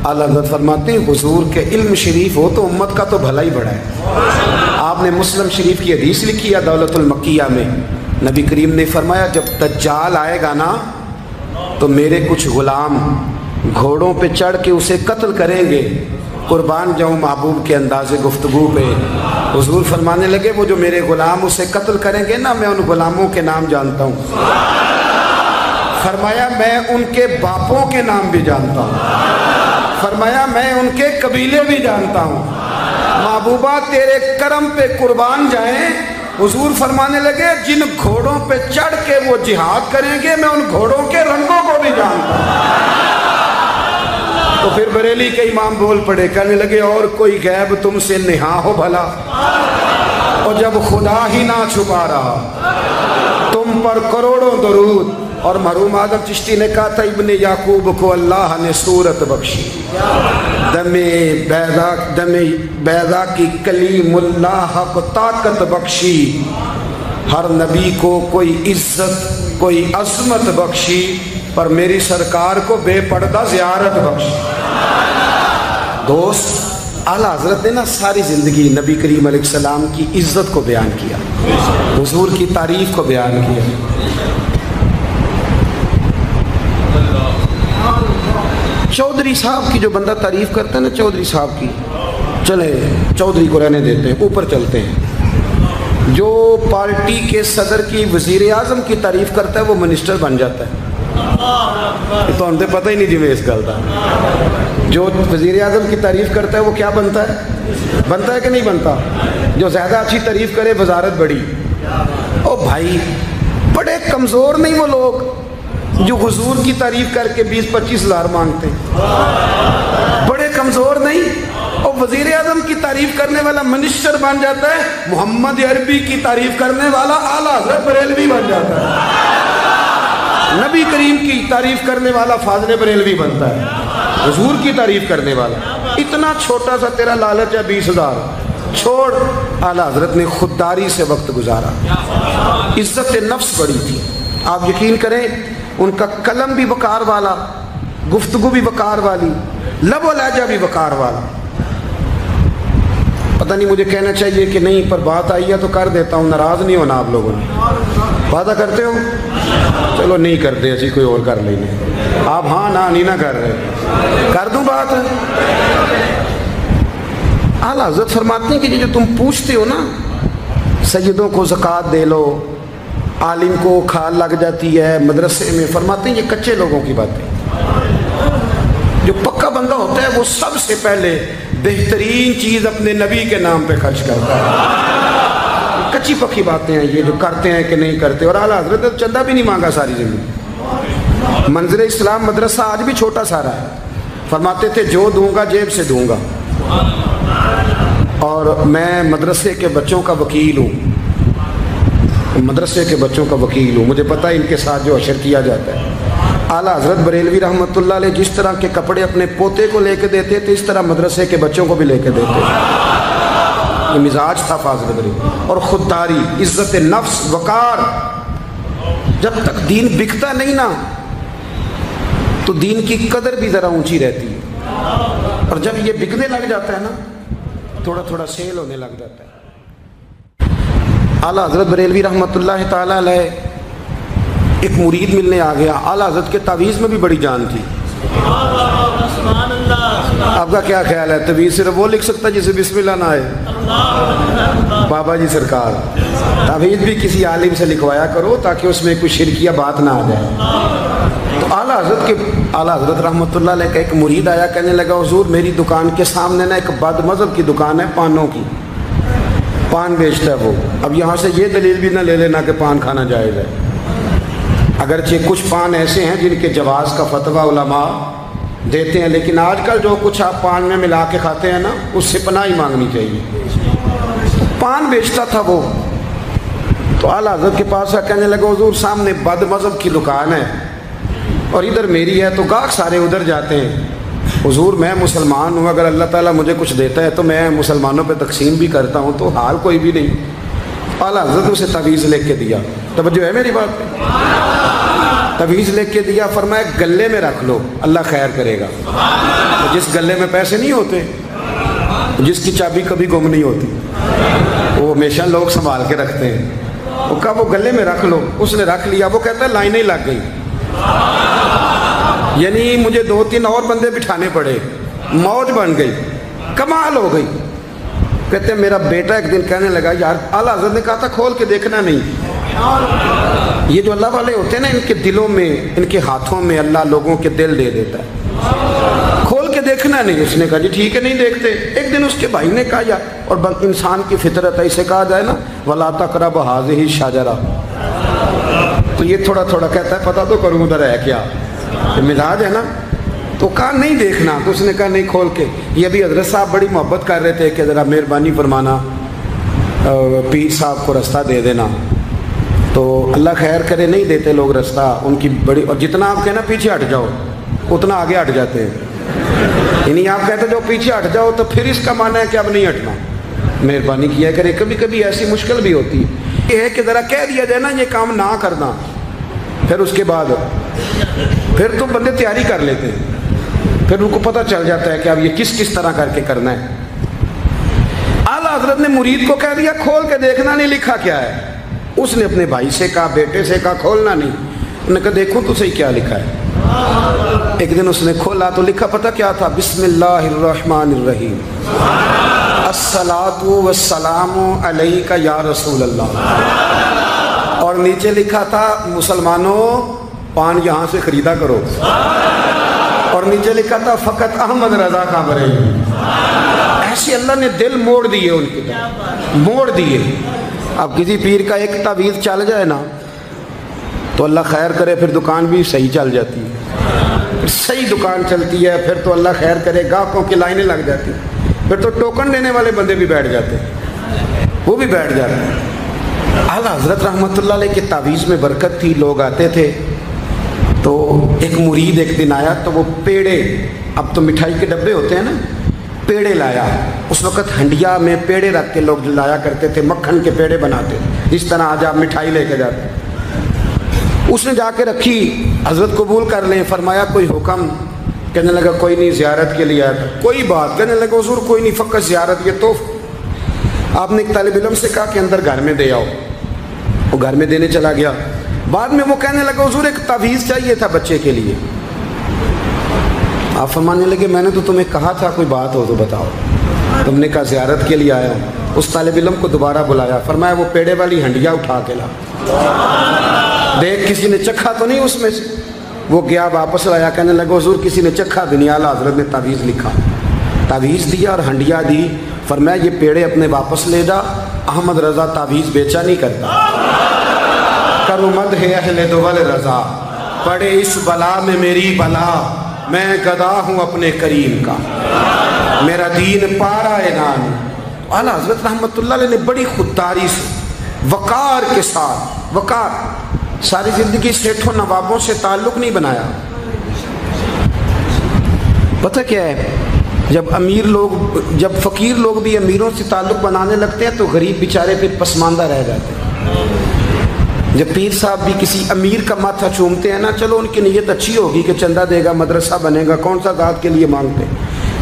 आला हज़रत फरमाते हैं हुजूर के इल्म शरीफ हो तो उम्मत का तो भला ही बड़ा है। आपने मुस्लिम शरीफ की हदीस लिखी है दौलतुल मक्किया में, नबी करीम ने फरमाया जब दज्जाल आएगा ना तो मेरे कुछ गुलाम घोड़ों पे चढ़ के उसे कत्ल करेंगे, कुर्बान जाऊँ महबूब के अंदाज़े गुफ्तगू पे। हुजूर फरमाने लगे वो जो मेरे गुलाम उसे कत्ल करेंगे ना, मैं उन गुलामों के नाम जानता हूँ। फरमाया मैं उनके बापों के नाम भी जानता हूँ, फरमाया मैं उनके कबीले भी जानता हूँ। महबूबा तेरे करम पे कुर्बान जाएं। हुजूर फरमाने लगे जिन घोड़ों पे चढ़ के वो जिहाद करेंगे मैं उन घोड़ों के रंगों को भी जानता हूँ। तो फिर बरेली के इमाम बोल पड़े, कहने लगे और कोई गैब तुमसे निहा हो भला, और जब खुदा ही ना छुपा रहा तुम पर करोड़ों दरूद। और मरहूम आदम चिश्ती ने कहा था इब्ने याकूब को अल्लाह ने सूरत बख्शी, दमे बैदा की कलीमुल्लाह को ताकत बख्शी, हर नबी को कोई इज्जत कोई अजमत बख्शी, पर मेरी सरकार को बेपर्दा ज़ियारत बख्शी। दोस्त आला हज़रत ने ना सारी ज़िंदगी नबी करीम अलैहिस्सलाम की इज़्ज़त को बयान किया, हुजूर की तारीफ़ को बयान किया। चौधरी साहब की जो बंदा तारीफ़ करता है ना, चौधरी साहब की, चले चौधरी को रहने देते हैं, ऊपर चलते हैं। जो पार्टी के सदर की वज़ीर आज़म की तारीफ़ करता है वो मिनिस्टर बन जाता है। तो हमने पता ही नहीं जिम्मे इस गल का। जो वज़ीर आज़म की तारीफ़ करता है वो क्या बनता है कि नहीं बनता? जो ज़्यादा अच्छी तारीफ़ करे वजारत बड़ी। ओ भाई बड़े कमज़ोर नहीं वो लोग जो हुजूर की तारीफ़ करके 20-25 हज़ार मांगते हैं, बड़े कमज़ोर नहीं। और वज़ीर आज़म की तारीफ़ करने वाला मिनिस्टर बन जाता है, मोहम्मद अरबी की तारीफ़ करने वाला आला हज़रत बरेलवी बन जाता है, नबी करीम की तारीफ़ करने वाला फाज़िल बरेलवी बनता है, हुजूर की तारीफ़ करने वाला। इतना छोटा सा तेरा लालच है 20,000 छोड़। आला हज़रत ने खुददारी से वक्त गुजारा, इज़्ज़त नफ्स बड़ी थी। आप यकीन करें उनका कलम भी वकार वाला, गुफ्तगू भी वकार वाली, लबो लहजा भी वकार वाला। पता नहीं मुझे कहना चाहिए कि नहीं, पर बात आई है तो कर देता हूँ। नाराज़ नहीं होना आप लोगों ने। वादा करते हो? चलो नहीं करते, ऐसी कोई और कर लेंगे। आप हाँ ना नहीं ना कर रहे, कर दूँ बात। आला हज़रत फरमाते हैं कि जो तुम पूछते हो ना, सैयदों को ज़कात दे लो, आलिम को खाल लग जाती है मदरसे में, फरमाते हैं ये कच्चे लोगों की बातें। जो पक्का बंदा होता है वो सबसे पहले बेहतरीन चीज़ अपने नबी के नाम पे खर्च करता है। कच्ची पक्की बातें हैं ये जो करते हैं कि नहीं करते। और आला हज़रत ने चंदा भी नहीं मांगा सारी ज़िंदगी। मंज़िल इस्लाम मदरसा आज भी छोटा सारा है, फरमाते थे जो दूंगा जेब से दूंगा, और मैं मदरसे के बच्चों का वकील हूँ, मदरसे के बच्चों का वकील हूँ, मुझे पता है इनके साथ जो अशर किया जाता है। आला हज़रत बरेलवी रहमतुल्लाह अलैह जिस तरह के कपड़े अपने पोते को लेके देते थे, इस तरह मदरसे के बच्चों को भी लेके देते थे। ये मिजाज था फाज़िल बरेलवी। और खुददारी, इज़्ज़त नफ्स, वकार। जब तक दीन बिकता नहीं ना तो दीन की कदर भी ज़रा ऊंची रहती है, और जब ये बिकने लग जाता है ना थोड़ा थोड़ा सेल होने लग जाता है। आला हज़रत बरेलवी रहमतुल्लाह ताला अलैह एक मुरीद मिलने आ गया। आला हज़रत के तावीज़ में भी बड़ी जान थी। आपका क्या ख्याल है, तवीज़ सिर्फ वो लिख सकता जिसे बिस्मिल्लाह ना आए? बाबा जी सरकार, तावीज़ भी किसी आलिम से लिखवाया करो ताकि उसमें कोई शिरकिया बात ना आ जाए। तो आला हज़रत रहमतुल्लाह अलैह का एक मुरीद आया, कहने लगा हुजूर मेरी दुकान के सामने ना एक बदमज़हब की दुकान है, पानों की, पान बेचता है वो। अब यहाँ से ये दलील भी ना ले लेना कि पान खाना जायज़ है, अगरचे कुछ पान ऐसे हैं जिनके जवाज़ का फतवा उलमा देते हैं, लेकिन आजकल जो कुछ आप पान में मिला के खाते हैं ना, उससे पनाही मांगनी चाहिए। पान बेचता था वो। तो आला हज़रत के पास कहने लगा हुजूर सामने बदमज़हब की दुकान है और इधर मेरी है, तो गाहक सारे उधर जाते हैं। हुजूर मैं मुसलमान हूँ, अगर अल्लाह ताला मुझे कुछ देता है तो मैं मुसलमानों पे तकसीम भी करता हूँ, तो हाल कोई भी नहीं। आला हज़रत उसे तावीज़ लिख के दिया। तवज्जो है मेरी बात पे? तवीज़ लिख के दिया, फरमाया गले में रख लो, अल्लाह खैर करेगा। तो जिस गले में पैसे नहीं होते, जिसकी चाबी कभी गुम नहीं होती, वो हमेशा लोग संभाल के रखते हैं। वो कहा वो गले में रख लो, उसने रख लिया। वो कहता है लाइनें लग गई, यानी मुझे 2-3 और बंदे बिठाने पड़े, मौज बन गई, कमाल हो गई। कहते हैं मेरा बेटा एक दिन कहने लगा, यार आला हज़रत ने कहा था खोल के देखना नहीं। ये जो अल्लाह वाले होते हैं ना, इनके दिलों में, इनके हाथों में अल्लाह लोगों के दिल दे देता है, खोल के देखना नहीं। उसने कहा जी ठीक है, नहीं देखते। एक दिन उसके भाई ने कहा यार, और इंसान की फितरत है, इसे कहा जाए ना वला तक़रब हाज़िही शजरा, तो ये थोड़ा थोड़ा कहता है पता तो करूँ उधर है क्या, ये मिजाज है ना। तो कहा नहीं देखना, तो उसने कहा नहीं खोल के। ये अभी हज़रत साहब बड़ी मोहब्बत कर रहे थे कि ज़रा मेहरबानी फरमाना, पीर साहब को रास्ता दे देना। तो अल्लाह खैर करे, नहीं देते लोग रास्ता, उनकी बड़ी, और जितना आप कहना पीछे हट जाओ उतना आगे हट जाते हैं। यानी आप कहते जो पीछे हट जाओ तो फिर इसका माना है कि अब नहीं हटना। मेहरबानी किया करे, कभी कभी ऐसी मुश्किल भी होती है, ये है कि ज़रा कह दिया जाए ना ये काम ना करना, फिर उसके बाद फिर तो बंदे तैयारी कर लेते हैं, फिर उनको पता चल जाता है कि अब ये किस किस तरह करके करना है। आला हज़रत ने मुरीद को कह दिया खोल के देखना नहीं, लिखा क्या है। उसने अपने भाई से कहा, बेटे से कहा खोलना नहीं। उन्होंने कहा देखो तो सही क्या लिखा है। एक दिन उसने खोला तो लिखा पता क्या था, बिस्मिल्लाहिर्रहमानिर्रहीम, अस्सलातु वस्सलामु अलैका या रसूल अल्लाह। और नीचे लिखा था मुसलमानों पान यहाँ से खरीदा करो। और नीचे लिखा था फ़कत अहमद रज़ा का बरेली। ऐसे अल्लाह ने दिल मोड़ दिए, उनके दिल मोड़ दिए। अब किसी पीर का एक तावीज़ चल जाए ना तो अल्लाह खैर करे, फिर दुकान भी सही चल जाती है, फिर सही दुकान चलती है, फिर तो अल्लाह खैर करे गाहकों की लाइनें लग जाती, फिर तो टोकन देने वाले बंदे भी बैठ जाते हैं, वो भी बैठ जाते हैं। आला हज़रत रहमतुल्लाह अलैह के तावीज़ में बरकत थी, लोग आते थे। तो एक मुरीद एक दिन आया तो वो पेड़े, अब तो मिठाई के डब्बे होते हैं ना, पेड़े लाया। उस वक़्त हंडिया में पेड़े रख के लोग लाया करते थे, मक्खन के पेड़े बनाते, जिस तरह आज आप मिठाई लेके जाते। उसने जाके रखी, हज़रत कबूल कर लें, फरमाया कोई हुक्म। कहने लगा कोई नहीं, ज़ियारत के लिए आया था। कोई बात, कहने लगा हुज़ूर कोई नहीं, फ़कत ज़ियारत। ये तो आपने एक तालिब इल्म से कहा कि अंदर घर में दे आओ, वो घर में देने चला गया। बाद में वो कहने लगा हुज़ूर एक तावीज़ चाहिए था बच्चे के लिए। आप फरमाने लगे मैंने तो तुम्हें कहा था कोई बात हो तो बताओ। तुमने कहा ज़ियारत के लिए आया हूँ। उस तालिब इल्म को दोबारा बुलाया, फरमाया वो पेड़े वाली हंडिया उठा के ला, देख किसी ने चखा तो नहीं उसमें से। वो गया वापस लाया, कहने लगा हुज़ूर किसी ने चखा भी नहीं। आला हज़रत ने तावीज़ लिखा, तावीज़ दिया और हंडिया दी। फरमाया ये पेड़े अपने वापस ले जा, अहमद रज़ा तावीज़ बेचा नहीं करता। करुमद है अहले दुवल रज़ा, पड़े इस बला में मेरी बला, मैं गदा हूँ अपने करीम का, मेरा दीन पारा एनान। आला हज़रत रहमतुल्लाह अलैह ने बड़ी खुददारी से, वक़ार के साथ, वक़ार, सारी ज़िंदगी सेठों नवाबों से ताल्लुक़ नहीं बनाया। पता क्या है, जब अमीर लोग, जब फ़कीर लोग भी अमीरों से ताल्लुक़ बनाने लगते हैं तो गरीब बेचारे फिर पसमानदा रह जाते हैं। जब पीर साहब भी किसी अमीर का माथा चूमते हैं ना, चलो उनकी नीयत अच्छी होगी कि चंदा देगा, मदरसा बनेगा, कौन सा दाद के लिए मांगते हैं,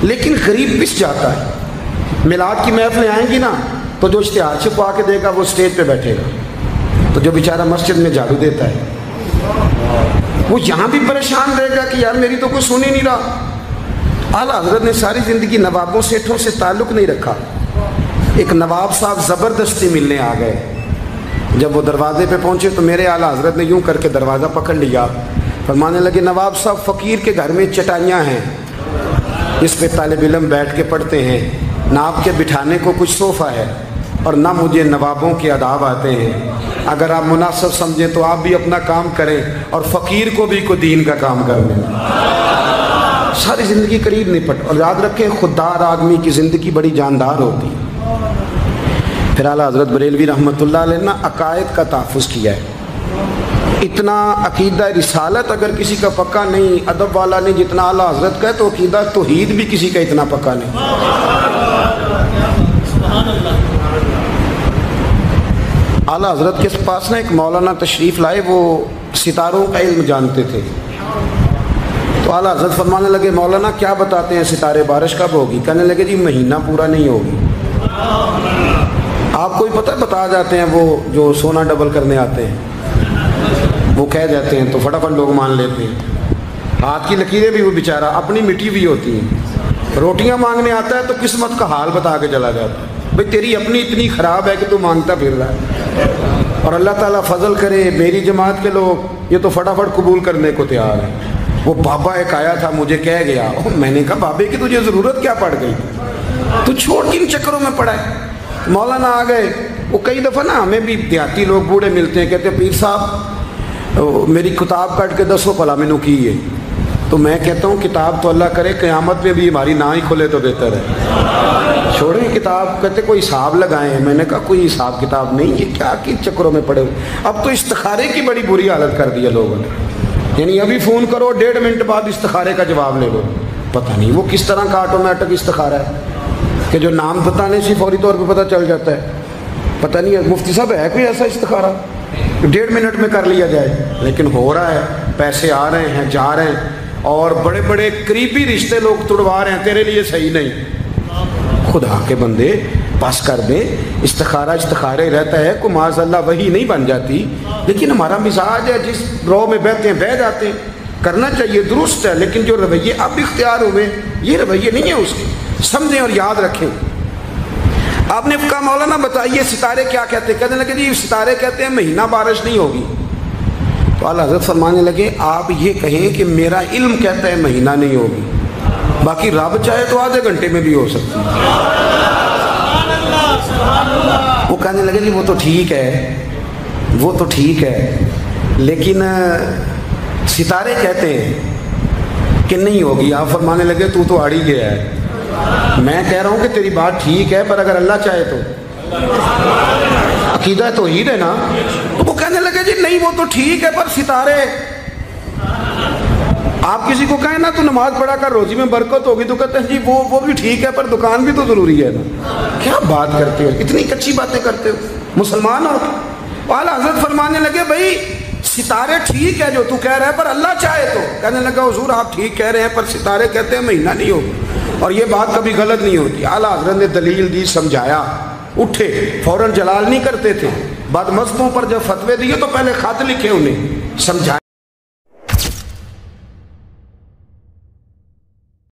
लेकिन गरीब पिस जाता है। मिलाद की महफिलें आएंगी ना तो जो इश्तिहार छपवा के देगा वो स्टेज पे बैठेगा, तो जो बेचारा मस्जिद में झाड़ू देता है वो यहाँ भी परेशान रहेगा कि यार मेरी तो कोई सुन ही नहीं रहा। आला हज़रत ने सारी ज़िंदगी नवाबों सेठों से ताल्लुक़ नहीं रखा। एक नवाब साहब ज़बरदस्ती मिलने आ गए। जब वो दरवाजे पे पहुंचे तो मेरे आला हज़रत ने यूं करके दरवाज़ा पकड़ लिया, फरमाने लगे नवाब साहब फ़कीर के घर में चटाइयाँ हैं, इस पे तालिब इल्म बैठ के पढ़ते हैं, ना आपके बिठाने को कुछ सोफ़ा है और ना मुझे नवाबों के आदाब आते हैं। अगर आप मुनासिब समझें तो आप भी अपना काम करें और फ़कीर को भी को दीन का काम कर दें। सारी ज़िंदगी करीब निपट। और याद रखें खुददार आदमी की ज़िंदगी बड़ी जानदार होती है। फिर आला हज़रत बरेलवी रहमतुल्लाह अलैह ने अकायद का तहफ़्फ़ुज़ किया है। इतना अकीदा रिसालत अगर किसी का पक्का नहीं, अदब वाला नहीं जितना आला हज़रत का है, तो अकीदा तौहीद भी किसी का इतना पक्का नहीं। आला हजरत के पास ना एक मौलाना तशरीफ़ लाए, वो सितारों का इल्म जानते थे। तो आला हजरत फरमाने लगे, मौलाना क्या बताते हैं सितारे, बारिश कब होगी? कहने लगे जी महीना पूरा नहीं होगी। आपको ही पता है, बता जाते हैं वो जो सोना डबल करने आते हैं, वो कह जाते हैं तो फटाफट लोग मान लेते हैं। हाथ की लकीरें भी वो बेचारा अपनी मिट्टी भी होती हैं। रोटियां मांगने आता है तो किस्मत का हाल बता के चला जाता है, भाई तेरी अपनी इतनी ख़राब है कि तू मांगता फिर रहा है। और अल्लाह ताला फजल करे, मेरी जमात के लोग ये तो फटाफट कबूल करने को तैयार है। वो बाबा एक आया था, मुझे कह गया, मैंने कहा बाबे की तुझे ज़रूरत क्या पड़ गई, तू छोड़ किन चक्करों में पड़ा है। मौलाना आ गए। वो कई दफ़ा ना हमें भी देहाती लोग बूढ़े मिलते हैं, कहते हैं पीर साहब मेरी किताब काट के दसो भला मैनू की है। तो मैं कहता हूँ किताब तो अल्लाह करे क़यामत में भी हमारी ना ही खुले तो बेहतर है, छोड़ें किताब। कहते कोई हिसाब लगाएं। मैंने कहा कोई हिसाब किताब नहीं, ये क्या कि चक्करों में पड़े। अब तो इस्तिखारे की बड़ी बुरी हालत कर दी है लोगों ने, यानी अभी फ़ोन करो 1.5 मिनट बाद इस्तिखारे का जवाब ले लो। पता नहीं वो किस तरह का ऑटोमेटिक इस्तिखारा है कि जो नाम बताने से फौरी तौर पे पता चल जाता है। पता नहीं मुफ्ती साहब है कोई ऐसा इस्तिखारा 1.5 मिनट में कर लिया जाए, लेकिन हो रहा है। पैसे आ रहे हैं, जा रहे हैं, और बड़े बड़े करीबी रिश्ते लोग तुड़वा रहे हैं, तेरे लिए सही नहीं। खुदा के बंदे पास कर दे। इस्तिखारा इस्तिखारे रहता है, को माज़अल्लाह वही नहीं बन जाती, लेकिन हमारा मिजाज है, जिस रो में बहते हैं बह जाते हैं। करना चाहिए, दुरुस्त है, लेकिन जो रवैये अब इख्तियार हुए ये रवैये नहीं है उसके, समझें और याद रखें। आपने कहा मौलाना बताइए सितारे क्या कहते हैं? कहने लगे जी सितारे कहते हैं महीना बारिश नहीं होगी। तो आला हज़रत फरमाने लगे आप ये कहें कि मेरा इल्म कहता है महीना नहीं होगी, बाकी रब चाहे तो आधे घंटे में भी हो सकती है। वो कहने लगे जी वो तो ठीक है, वो तो ठीक है, लेकिन सितारे कहते हैं कि नहीं होगी। आप फरमाने लगे तू तो आड़ी गया है। मैं कह रहा हूं कि तेरी बात ठीक है, पर अगर अल्लाह चाहे तो, अकीदा तौहीद है ना। तो वो कहने लगे जी नहीं वो तो ठीक है, पर सितारे, आप किसी को कहें ना तू नमाज पढ़ा कर रोजी में बरकत होगी, तो कहते हैं जी वो भी ठीक है, पर दुकान भी तो जरूरी है ना। क्या बात करते हो, इतनी कच्ची बातें करते हो, मुसलमान हो। आला हज़रत फरमाने लगे भाई सितारे ठीक है जो तू कह रहा है, पर अल्लाह चाहे तो। कहने लगा हुजूर आप ठीक कह रहे हैं, पर सितारे कहते हैं महीना नहीं होगा, और ये बात कभी गलत नहीं होती। आला हज़रत ने दलील दी, समझाया, उठे, फौरन जलाल नहीं करते थे। बाद मज़हबों पर जब फतवे दिए तो पहले खत लिखे, उन्हें समझाया।